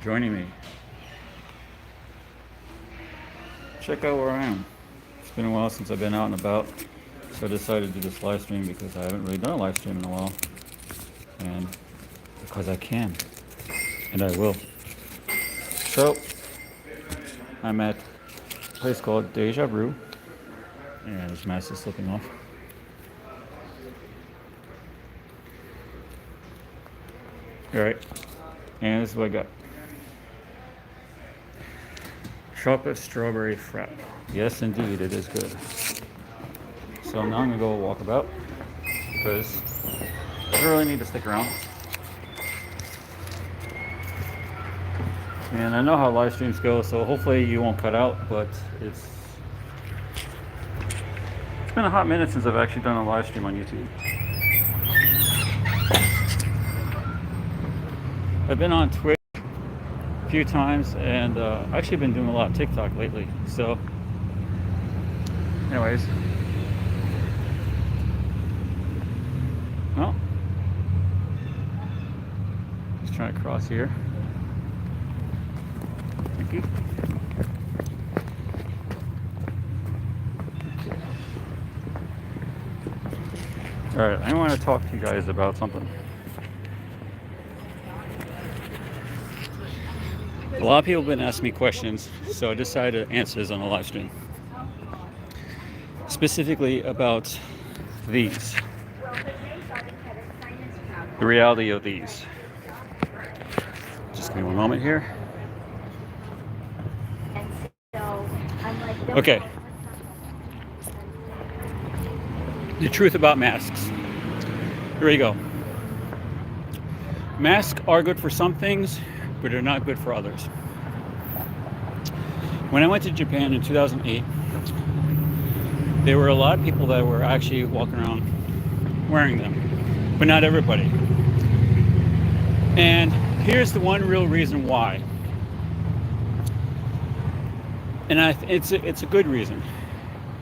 joining me. Check out where I am. It's been a while since I've been out and about, so I decided to do this live stream because I haven't really done a live stream in a while, and because I can, and I will. So, I'm at a place called Deja Brew, and this mask is slipping off. Alright, and this is what I got. Chocolate strawberry frap. Yes, indeed, it is good. So now I'm gonna go walk about because I don't really need to stick around. And I know how live streams go, so hopefully you won't cut out, but it's been a hot minute since I've actually done a live stream on YouTube. I've been on Twitch a few times, and actually been doing a lot of TikTok lately. So, anyways, well, just trying to cross here. Thank you. Okay. All right, I want to talk to you guys about something. A lot of people have been asking me questions, so I decided to answer this on the live stream. Specifically about these. The reality of these. Just give me one moment here. Okay. The truth about masks. Here we go. Masks are good for some things, but they're not good for others. When I went to Japan in 2008, there were a lot of people that were actually walking around wearing them, but not everybody. And here's the one real reason why. And it's a good reason.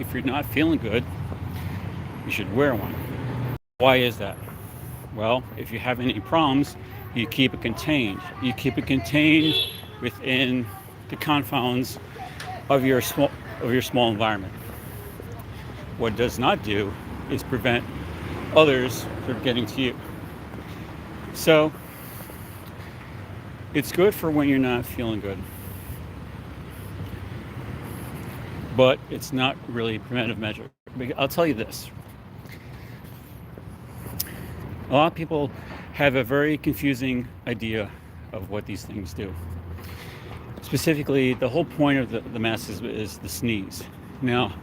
If you're not feeling good, you should wear one. Why is that? Well, if you have any problems, you keep it contained. You keep it contained within the confines of your small environment. What it does not do is prevent others from getting to you. So it's good for when you're not feeling good, but it's not really a preventive measure. I'll tell you this. A lot of people have a very confusing idea of what these things do. Specifically, the whole point of the mask is the sneeze. Now,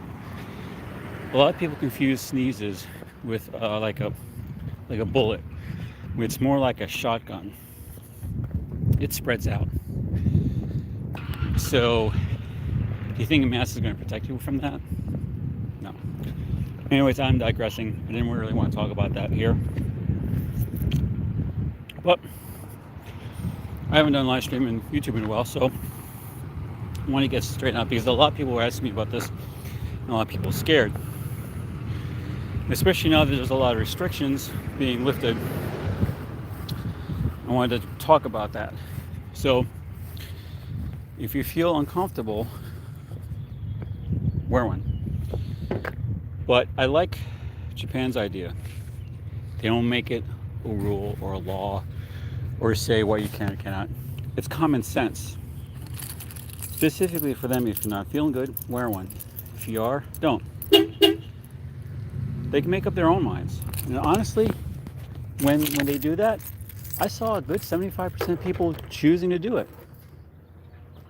a lot of people confuse sneezes with like a bullet. It's more like a shotgun. It spreads out. So, do you think a mask is going to protect you from that? No. Anyways, I'm digressing. I didn't really want to talk about that here. But I haven't done live stream in YouTube in a while, so I want to get straightened out because a lot of people were asking me about this, and a lot of people are scared. Especially now that there's a lot of restrictions being lifted. I wanted to talk about that. So, if you feel uncomfortable, wear one. But I like Japan's idea. They don't make it a rule or a law or say what you can or cannot. It's common sense. Specifically for them, if you're not feeling good, wear one. If you are, don't. They can make up their own minds. And honestly, when they do that, I saw a good 75% of people choosing to do it.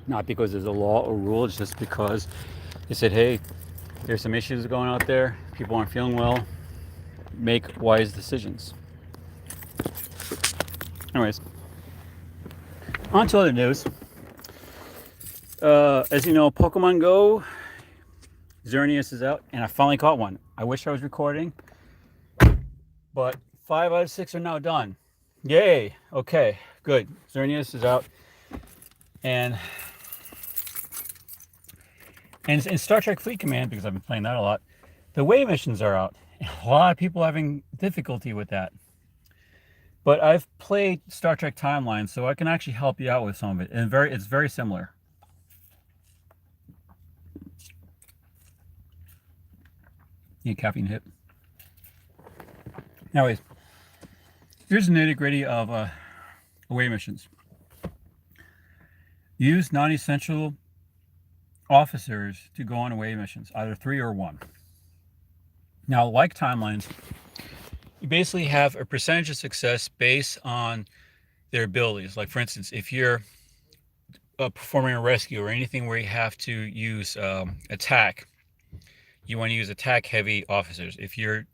Not because there's a law or rule, it's just because they said, hey, there's some issues going out there, people aren't feeling well, make wise decisions. Anyways, on to other news. As you know, Pokemon Go, Xerneas is out, and I finally caught one. I wish I was recording, but 5 out of 6 are now done. Yay! Okay, good. Xerneas is out, and in Star Trek Fleet Command, because I've been playing that a lot, the way missions are out. A lot of people having difficulty with that. But I've played Star Trek Timeline, so I can actually help you out with some of it. And it's very similar. Need a caffeine hit. Anyways, here's the nitty gritty of away missions. Use non-essential officers to go on away missions, either 3 or 1. Now, like timelines, you basically have a percentage of success based on their abilities. Like, for instance, if you're performing a rescue or anything where you have to use attack, you want to use attack heavy officers. If you're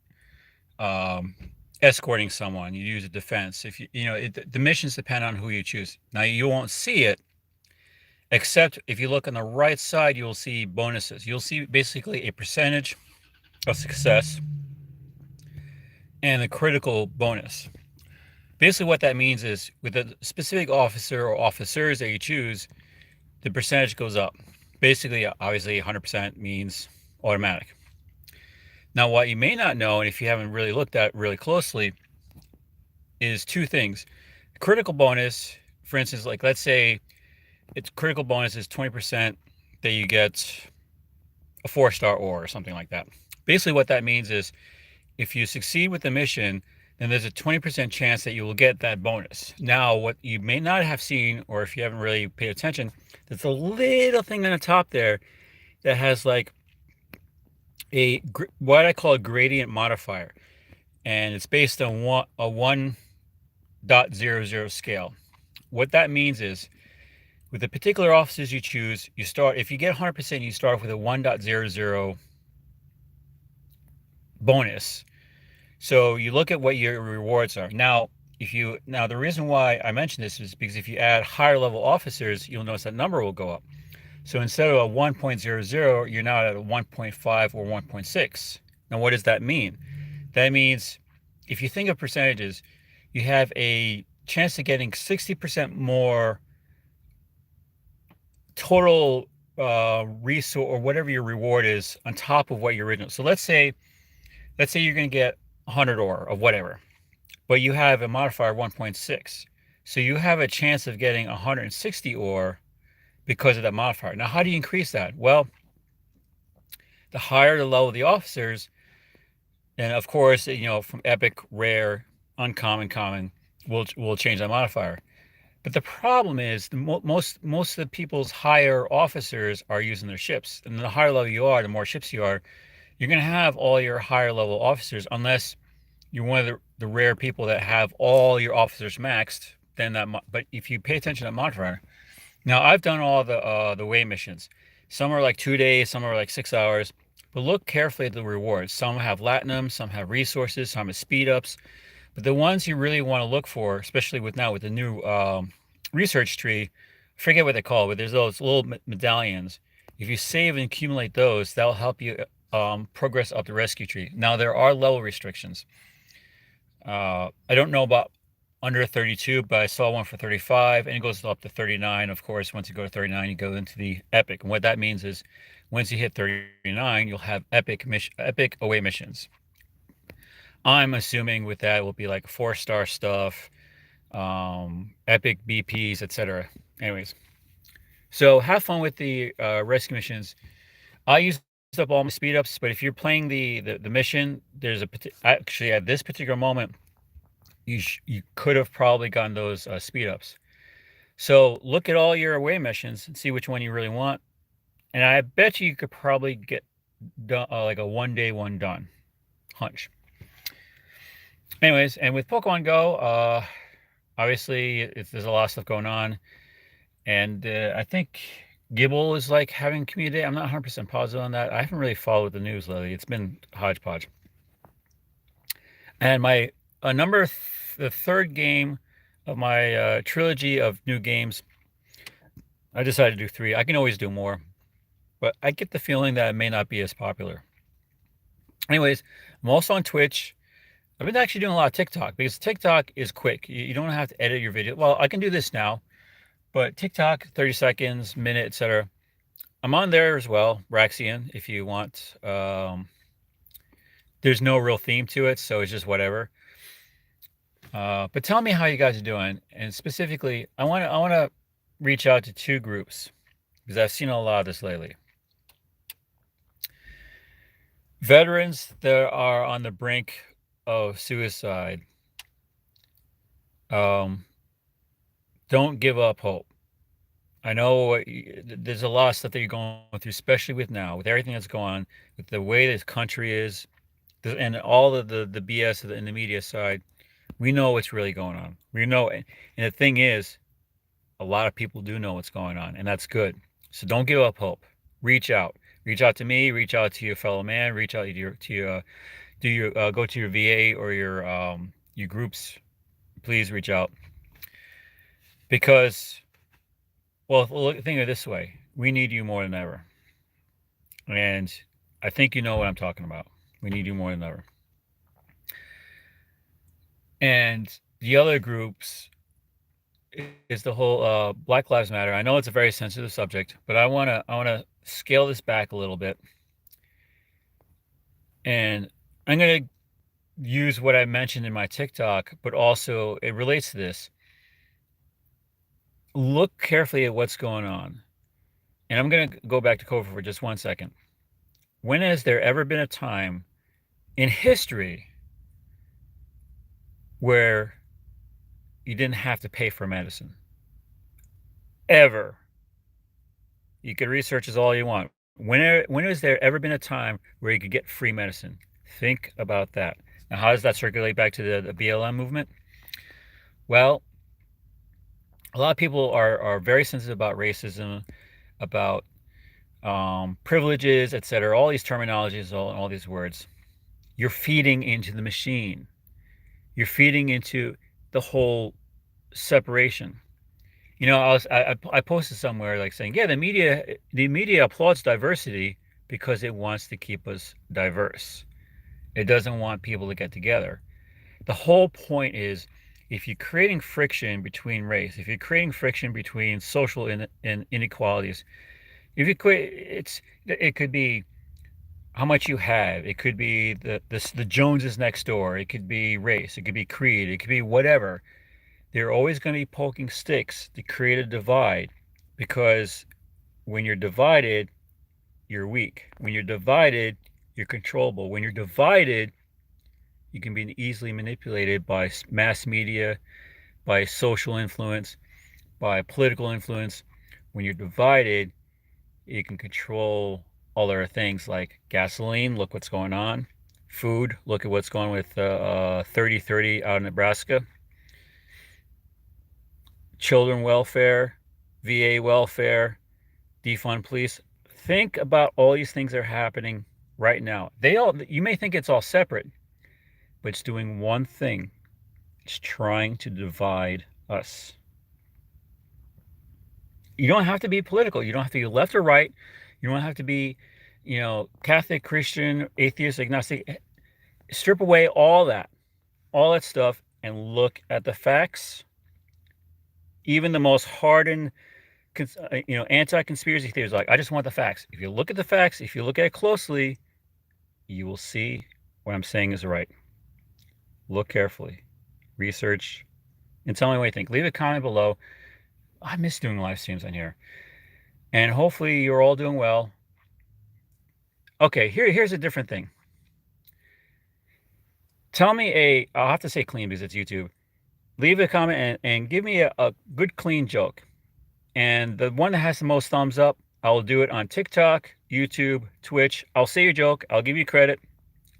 escorting someone, you use a defense. If the missions depend on who you choose. Now, you won't see it, except if you look on the right side, you'll see bonuses. You'll see basically a percentage of success and a critical bonus. Basically what that means is with a specific officer or officers that you choose, the percentage goes up. Basically, obviously 100% means automatic. Now, what you may not know, and if you haven't really looked at it really closely, is 2 things. Critical bonus, for instance, like let's say its critical bonus is 20% that you get a 4-star or something like that. Basically what that means is if you succeed with the mission, then there's a 20% chance that you will get that bonus. Now, what you may not have seen, or if you haven't really paid attention, there's a little thing on the top there that has like what I call a gradient modifier, and it's based on a 1.00 scale. What that means is with the particular officers you choose, you start, if you get 100%, you start with a 1.00 bonus. So you look at what your rewards are. Now, the reason why I mention this is because if you add higher level officers, you'll notice that number will go up. So instead of a 1.00, you're now at a 1.5 or 1.6. Now, what does that mean? That means if you think of percentages, you have a chance of getting 60% more total resource or whatever your reward is on top of what your original. So let's say you're going to get 100 ore of whatever, but you have a modifier 1.6. So you have a chance of getting 160 ore because of that modifier. Now, how do you increase that? Well, the higher the level of the officers, and of course, from epic, rare, uncommon, common, will change that modifier. But the problem is most of the people's higher officers are using their ships. And the higher level you are, the more ships you are, you're going to have all your higher level officers, unless you're one of the rare people that have all your officers maxed. But if you pay attention to that modifier, now I've done all the way missions. Some are like 2 days, some are like 6 hours. But look carefully at the rewards. Some have platinum, some have resources, some have speed ups. But the ones you really want to look for, especially with the new research tree, I forget what they call it, but there's those little medallions. If you save and accumulate those, that'll help you progress up the rescue tree. Now, there are level restrictions. I don't know about under 32, but I saw one for 35, and it goes up to 39. Of course, once you go to 39, you go into the epic. And what that means is once you hit 39, you'll have epic away missions. I'm assuming with that will be like 4-star stuff, epic BPs, etc. Anyways, so have fun with the rescue missions. I used up all my speed ups, but if you're playing the mission, there's actually at this particular moment, you could have probably gotten those speed ups. So look at all your away missions and see which one you really want. And I bet you could probably get done, like a 1 day, 1 done hunch. Anyways, and with Pokemon Go, obviously there's a lot of stuff going on. And I think Gibble is like having community day. I'm not 100% positive on that. I haven't really followed the news lately. It's been hodgepodge. And my the 3rd game of my trilogy of new games, I decided to do 3. I can always do more, but I get the feeling that it may not be as popular. Anyways, I'm also on Twitch. I've been actually doing a lot of TikTok because TikTok is quick. You don't have to edit your video. Well, I can do this now, but TikTok, 30 seconds, minute, etc. I'm on there as well, Raxian, if you want. There's no real theme to it, so it's just whatever. But tell me how you guys are doing, and specifically, I want to reach out to two groups because I've seen a lot of this lately. Veterans that are on the brink of suicide, um, don't give up hope. I know there's a lot of stuff that you're going through, especially with now, with everything that's going on, with the way this country is, and all of the BS in the media side. We know what's really going on. We know, and the thing is, a lot of people do know what's going on, and that's good. So don't give up hope. Reach out. Reach out to me. Reach out to your fellow man. Reach out to your go to your VA or your groups. Please reach out because, well, think of it this way: we need you more than ever, and I think you know what I'm talking about. We need you more than ever. And the other groups is the whole Black Lives Matter. I know it's a very sensitive subject, but I wanna scale this back a little bit, and I'm gonna use what I mentioned in my TikTok, but also it relates to this. Look carefully at what's going on, and I'm gonna go back to COVID for just 1 second. When has there ever been a time in history where you didn't have to pay for medicine? Ever. You could research this all you want. When has there ever been a time where you could get free medicine? Think about that. Now, how does that circulate back to the BLM movement? Well, a lot of people are very sensitive about racism, about privileges, etc. All these terminologies, all these words. You're feeding into the machine. You're feeding into the whole separation. You know, I posted somewhere like saying, yeah, the media applauds diversity because it wants to keep us diverse. It doesn't want people to get together. The whole point is, if you're creating friction between race, if you're creating friction between social inequalities, if you create, it could be how much you have. It could be the Joneses next door. It could be race. It could be creed. It could be whatever. They're always going to be poking sticks to create a divide, because when you're divided, you're weak. When you're divided, you're controllable. When you're divided, you can be easily manipulated by mass media, by social influence, by political influence. When you're divided, you can control other things like gasoline. Look what's going on. Food. Look at what's going on with 30/30 out in Nebraska. Children welfare, VA welfare, defund police. Think about all these things that are happening right now. You may think it's all separate, but it's doing one thing. It's trying to divide us. You don't have to be political. You don't have to be left or right. You don't have to be, Catholic, Christian, atheist, agnostic. Strip away all that stuff, and look at the facts. Even the most hardened, anti-conspiracy theories, like, I just want the facts. If you look at the facts, if you look at it closely, you will see what I'm saying is right. Look carefully, research, and tell me what you think. Leave a comment below. I miss doing live streams on here, and hopefully you're all doing well. Okay, here's a different thing. Tell me I'll have to say clean because it's YouTube. Leave a comment and give me a good clean joke, and the one that has the most thumbs up, I'll do it on TikTok, YouTube, Twitch. I'll say your joke. I'll give you credit.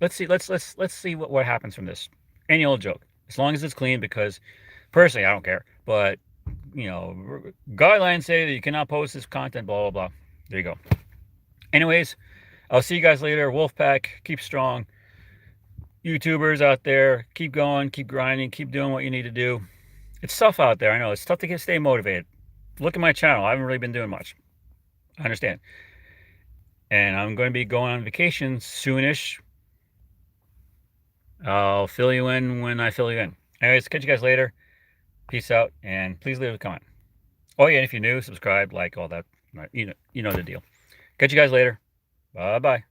Let's see what happens from this. Any old joke, as long as it's clean, because personally I don't care, but guidelines say that you cannot post this content, blah blah blah. There you go. Anyways, I'll see you guys later. Wolfpack, keep strong. YouTubers out there, keep going, keep grinding, keep doing what you need to do. It's tough out there. I know it's tough to stay motivated. Look at my channel. I haven't really been doing much. I understand. And I'm going to be going on vacation soonish. I'll fill you in when I fill you in. Anyways, catch you guys later. Peace out, and please leave a comment. Oh yeah, and if you're new, subscribe, like, all that. You know the deal. Catch you guys later. Bye bye.